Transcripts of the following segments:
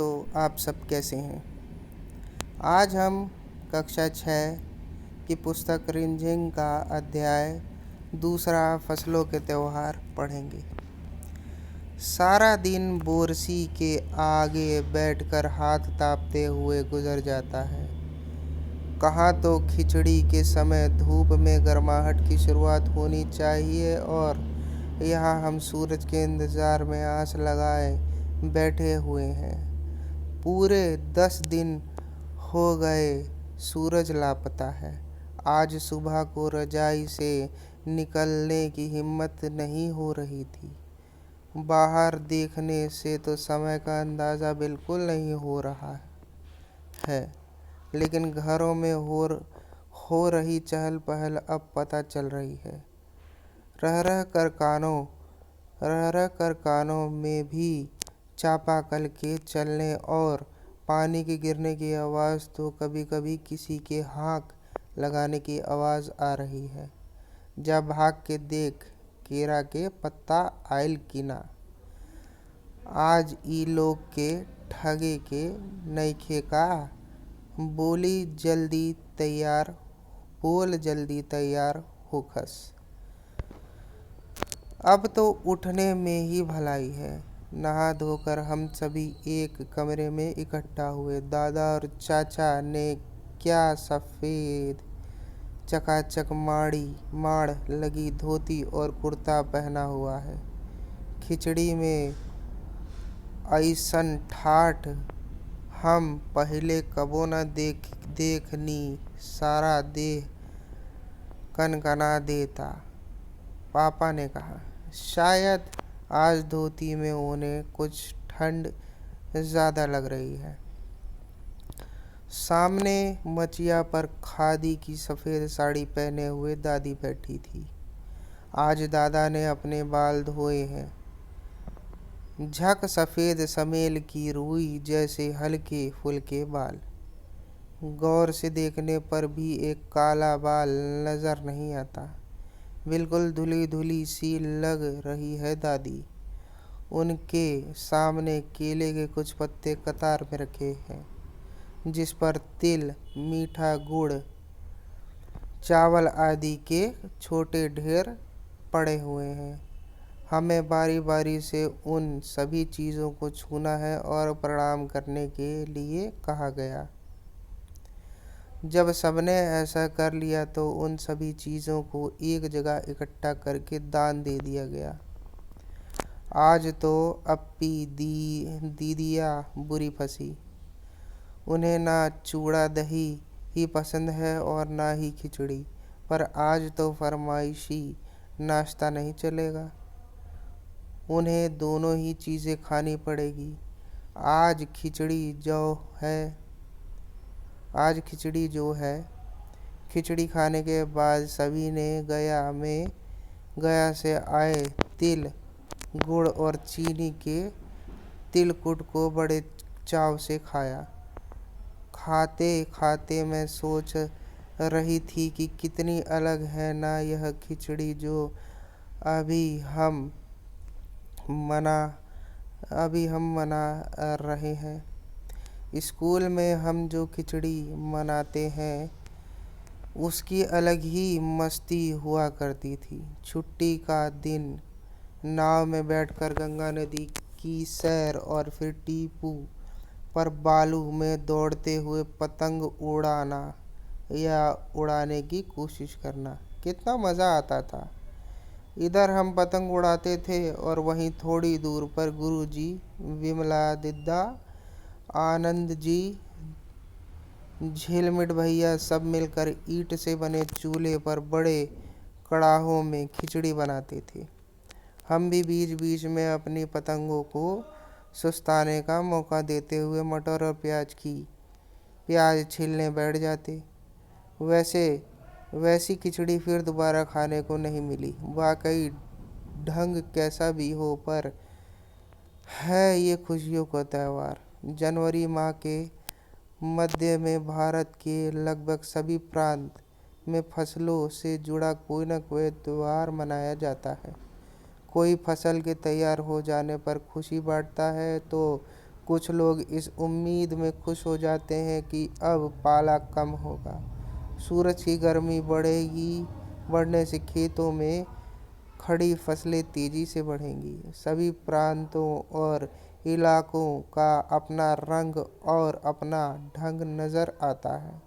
तो आप सब कैसे हैं? आज हम कक्षा 6 की पुस्तक रिंझिंग का अध्याय दूसरा फसलों के त्योहार पढ़ेंगे। सारा दिन बोरसी के आगे बैठकर हाथ तापते हुए गुजर जाता है। कहाँ तो खिचड़ी के समय धूप में गर्माहट की शुरुआत होनी चाहिए और यहाँ हम सूरज के इंतज़ार में आस लगाए बैठे हुए हैं। पूरे 10 दिन हो गए सूरज लापता है। आज सुबह को रजाई से निकलने की हिम्मत नहीं हो रही थी। बाहर देखने से तो समय का अंदाज़ा बिल्कुल नहीं हो रहा है, लेकिन घरों में हो रही चहल पहल अब पता चल रही है। रह रह कर कानों में भी चापाकल के चलने और पानी के गिरने की आवाज़, तो कभी कभी किसी के हाँक लगाने की आवाज़ आ रही है। जब भाग के देख, केरा के पत्ता आइल किना। आज ई लोग के ठगे के नइखे का। बोल जल्दी तैयार होखस। अब तो उठने में ही भलाई है। नहा धोकर हम सभी एक कमरे में इकट्ठा हुए। दादा और चाचा ने क्या सफ़ेद चकाचक माड़ लगी धोती और कुर्ता पहना हुआ है। खिचड़ी में अइसन ठाठ हम पहिले कबो न देखनी। सारा देह कनकना देता। पापा ने कहा, शायद आज धोती में उन्हें कुछ ठंड ज़्यादा लग रही है। सामने मचिया पर खादी की सफ़ेद साड़ी पहने हुए दादी बैठी थी। आज दादा ने अपने बाल धोए हैं। झक सफ़ेद समेल की रुई जैसे हल्के फुल्के बाल। गौर से देखने पर भी एक काला बाल नज़र नहीं आता। बिल्कुल धुली धुली सी लग रही है दादी। उनके सामने केले के कुछ पत्ते कतार में रखे हैं, जिस पर तिल, मीठा गुड़, चावल आदि के छोटे ढेर पड़े हुए हैं। हमें बारी बारी से उन सभी चीज़ों को छूना है और प्रणाम करने के लिए कहा गया। जब सबने ऐसा कर लिया तो उन सभी चीज़ों को एक जगह इकट्ठा करके दान दे दिया गया। आज तो अप्पी दीदिया बुरी फंसी। उन्हें ना चूड़ा दही ही पसंद है और ना ही खिचड़ी, पर आज तो फरमाइशी नाश्ता नहीं चलेगा। उन्हें दोनों ही चीज़ें खानी पड़ेगी। आज खिचड़ी जो है। खिचड़ी खाने के बाद सभी ने गया से आए तिल, गुड़ और चीनी के तिलकुट को बड़े चाव से खाया। खाते खाते मैं सोच रही थी कि कितनी अलग है ना यह खिचड़ी जो अभी हम मना रहे हैं। स्कूल में हम जो खिचड़ी मनाते हैं, उसकी अलग ही मस्ती हुआ करती थी। छुट्टी का दिन नाव में बैठकर गंगा नदी की सैर और फिर टीपू पर बालू में दौड़ते हुए पतंग उड़ाना या उड़ाने की कोशिश करना, कितना मज़ा आता था। इधर हम पतंग उड़ाते थे और वहीं थोड़ी दूर पर गुरुजी, विमला दिद्दा, आनंद जी, झिलमिट भैया सब मिलकर ईंट से बने चूल्हे पर बड़े कड़ाहों में खिचड़ी बनाते थे। हम भी बीच बीच में अपनी पतंगों को सुस्ताने का मौका देते हुए मटर और प्याज छीलने बैठ जाते। वैसी खिचड़ी फिर दोबारा खाने को नहीं मिली। वाकई ढंग कैसा भी हो, पर है ये खुशियों का त्यौहार। जनवरी माह के मध्य में भारत के लगभग सभी प्रांत में फसलों से जुड़ा कोई न कोई त्यौहार मनाया जाता है। कोई फसल के तैयार हो जाने पर खुशी बांटता है तो कुछ लोग इस उम्मीद में खुश हो जाते हैं कि अब पाला कम होगा, सूरज की गर्मी बढ़ने से खेतों में खड़ी फसलें तेजी से बढ़ेंगी। सभी प्रांतों और इलाकों का अपना रंग और अपना ढंग नजर आता है।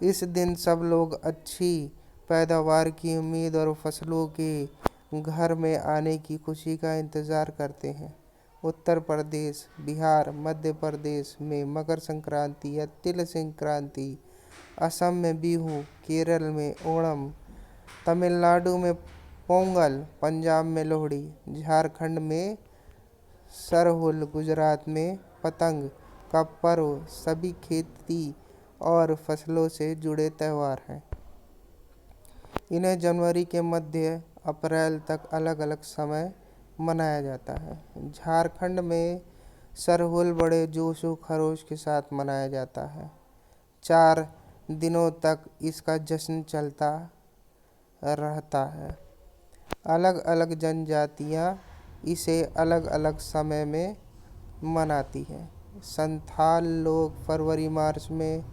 इस दिन सब लोग अच्छी पैदावार की उम्मीद और फसलों के घर में आने की खुशी का इंतजार करते हैं। उत्तर प्रदेश, बिहार, मध्य प्रदेश में मकर संक्रांति या तिल संक्रांति, असम में बिहू, केरल में ओणम, तमिलनाडु में पोंगल, पंजाब में लोहड़ी, झारखंड में सरहुल, गुजरात में पतंग का पर्व सभी खेती और फसलों से जुड़े त्योहार हैं। इन्हें जनवरी के मध्य अप्रैल तक अलग अलग समय मनाया जाता है। झारखंड में सरहुल बड़े जोशो खरोश के साथ मनाया जाता है। 4 दिनों तक इसका जश्न चलता रहता है। अलग अलग जनजातियाँ इसे अलग अलग समय में मनाती हैं। संथाल लोग फरवरी मार्च में,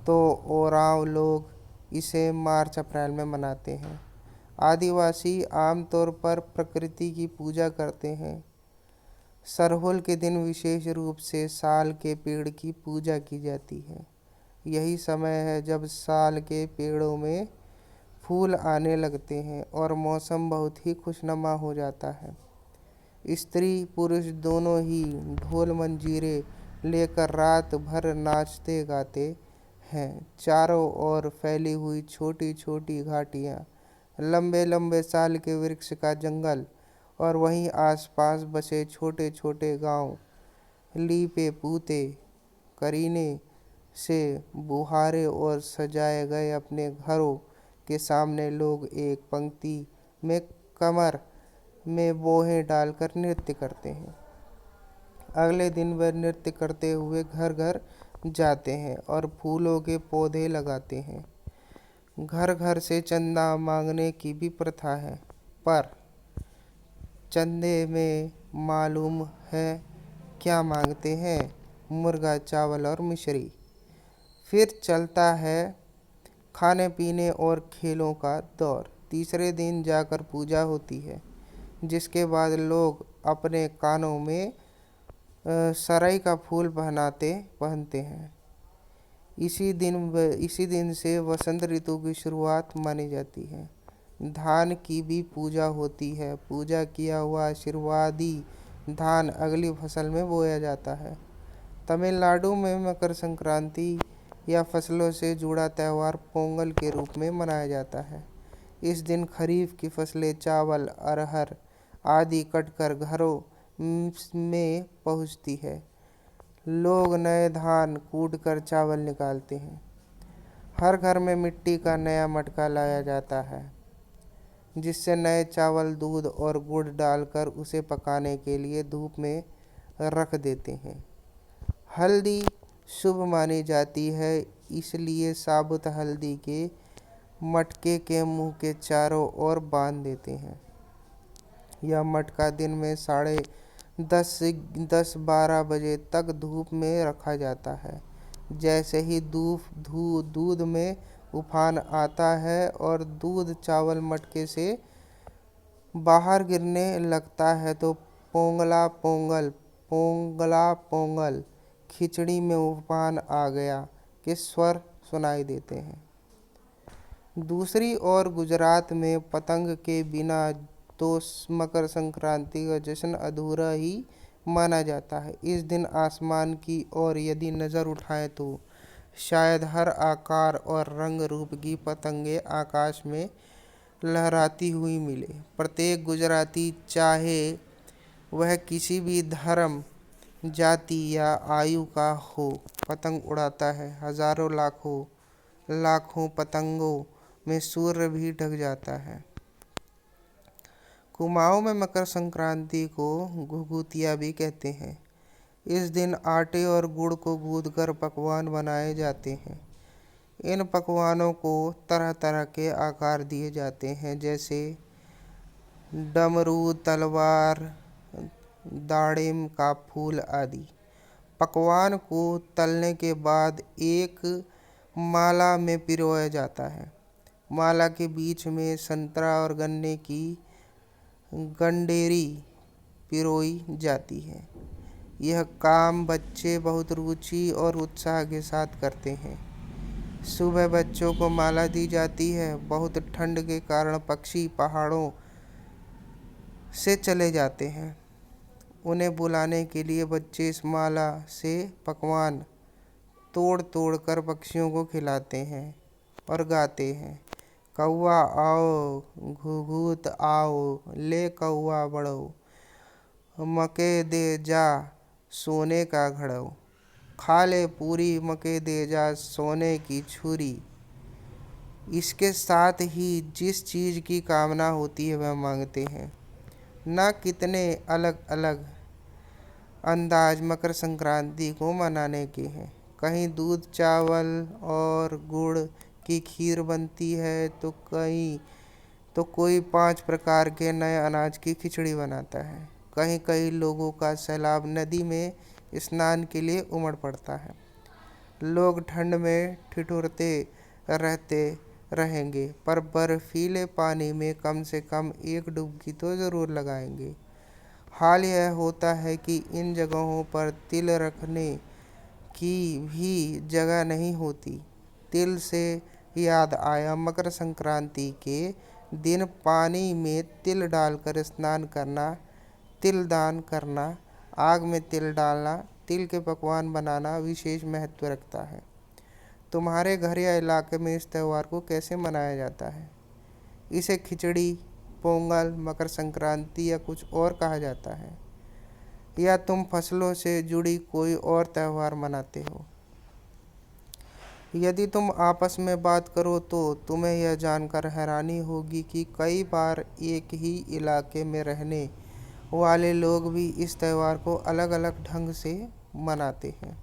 तो ओरांव लोग इसे मार्च अप्रैल में मनाते हैं। आदिवासी आमतौर पर प्रकृति की पूजा करते हैं। सरहुल के दिन विशेष रूप से साल के पेड़ की पूजा की जाती है। यही समय है जब साल के पेड़ों में फूल आने लगते हैं और मौसम बहुत ही खुशनुमा हो जाता है। स्त्री पुरुष दोनों ही ढोल मंजीरे लेकर रात भर नाचते गाते हैं। चारों ओर फैली हुई छोटी छोटी घाटियाँ, लंबे लंबे साल के वृक्ष का जंगल और वहीं आसपास बसे छोटे छोटे गांव लीपे पूते करीने से बुहारे और सजाए गए अपने घरों के सामने लोग एक पंक्ति में कमर में बोहें डालकर नृत्य करते हैं। अगले दिन वह नृत्य करते हुए घर घर जाते हैं और फूलों के पौधे लगाते हैं। घर घर से चंदा मांगने की भी प्रथा है, पर चंदे में मालूम है क्या मांगते हैं? मुर्गा, चावल और मिश्री। फिर चलता है खाने पीने और खेलों का दौर। तीसरे दिन जाकर पूजा होती है, जिसके बाद लोग अपने कानों में सराय का फूल पहनते हैं। इसी दिन से वसंत ऋतु की शुरुआत मानी जाती है। धान की भी पूजा होती है। पूजा किया हुआ आशीर्वादी धान अगली फसल में बोया जाता है। तमिलनाडु में मकर संक्रांति या फसलों से जुड़ा त्यौहार पोंगल के रूप में मनाया जाता है। इस दिन खरीफ की फसलें चावल, अरहर आदि कटकर घरों में पहुंचती है। लोग नए धान कूटकर चावल निकालते हैं। हर घर में मिट्टी का नया मटका लाया जाता है, जिससे नए चावल, दूध और गुड़ डालकर उसे पकाने के लिए धूप में रख देते हैं। हल्दी शुभ मानी जाती है, इसलिए साबुत हल्दी के मटके के मुंह के चारों ओर बांध देते हैं। यह मटका दिन में 10:30 से 10-12 बजे तक धूप में रखा जाता है। जैसे ही दूध में उफान आता है और दूध चावल मटके से बाहर गिरने लगता है, तो पोंगला पोंगल, पोंगला पोंगल, खिचड़ी में उफान आ गया के स्वर सुनाई देते हैं। दूसरी ओर गुजरात में पतंग के बिना तो मकर संक्रांति का जश्न अधूरा ही माना जाता है। इस दिन आसमान की ओर यदि नज़र उठाएं तो शायद हर आकार और रंग रूप की पतंगें आकाश में लहराती हुई मिले। प्रत्येक गुजराती, चाहे वह किसी भी धर्म, जाति या आयु का हो, पतंग उड़ाता है। हजारों लाखों पतंगों में सूर्य भी ढक जाता है। कुमाऊं में मकर संक्रांति को घुघुतिया भी कहते हैं। इस दिन आटे और गुड़ को गूंथकर पकवान बनाए जाते हैं। इन पकवानों को तरह तरह के आकार दिए जाते हैं, जैसे डमरू, तलवार, दाड़िम का फूल आदि। पकवान को तलने के बाद एक माला में पिरोया जाता है। माला के बीच में संतरा और गन्ने की गंडेरी पिरोई जाती है। यह काम बच्चे बहुत रुचि और उत्साह के साथ करते हैं। सुबह बच्चों को माला दी जाती है। बहुत ठंड के कारण पक्षी पहाड़ों से चले जाते हैं। उन्हें बुलाने के लिए बच्चे इस माला से पकवान तोड़ तोड़ कर पक्षियों को खिलाते हैं और गाते हैं, कौआ आओ घुघुत आओ, ले कौआ बड़ो, मके दे जा सोने का घड़ो, खा ले पूरी मके दे जा सोने की छुरी। इसके साथ ही जिस चीज़ की कामना होती है वह मांगते हैं। न कितने अलग अलग अंदाज मकर संक्रांति को मनाने के हैं। कहीं दूध चावल और गुड़ की खीर बनती है तो कोई 5 प्रकार के नए अनाज की खिचड़ी बनाता है। कहीं कई लोगों का सैलाब नदी में स्नान के लिए उमड़ पड़ता है। लोग ठंड में ठिठुरते रहते रहेंगे पर बर्फीले पानी में कम से कम एक डुबकी तो ज़रूर लगाएंगे। हाल यह होता है कि इन जगहों पर तिल रखने की भी जगह नहीं होती। तिल से याद आया, मकर संक्रांति के दिन पानी में तिल डालकर स्नान करना, तिल दान करना, आग में तिल डालना, तिल के पकवान बनाना विशेष महत्व रखता है। तुम्हारे घर या इलाके में इस त्यौहार को कैसे मनाया जाता है? इसे खिचड़ी, पोंगल, मकर संक्रांति या कुछ और कहा जाता है, या तुम फसलों से जुड़ी कोई और त्यौहार मनाते हो? यदि तुम आपस में बात करो तो तुम्हें यह जानकर हैरानी होगी कि कई बार एक ही इलाके में रहने वाले लोग भी इस त्यौहार को अलग अलग ढंग से मनाते हैं।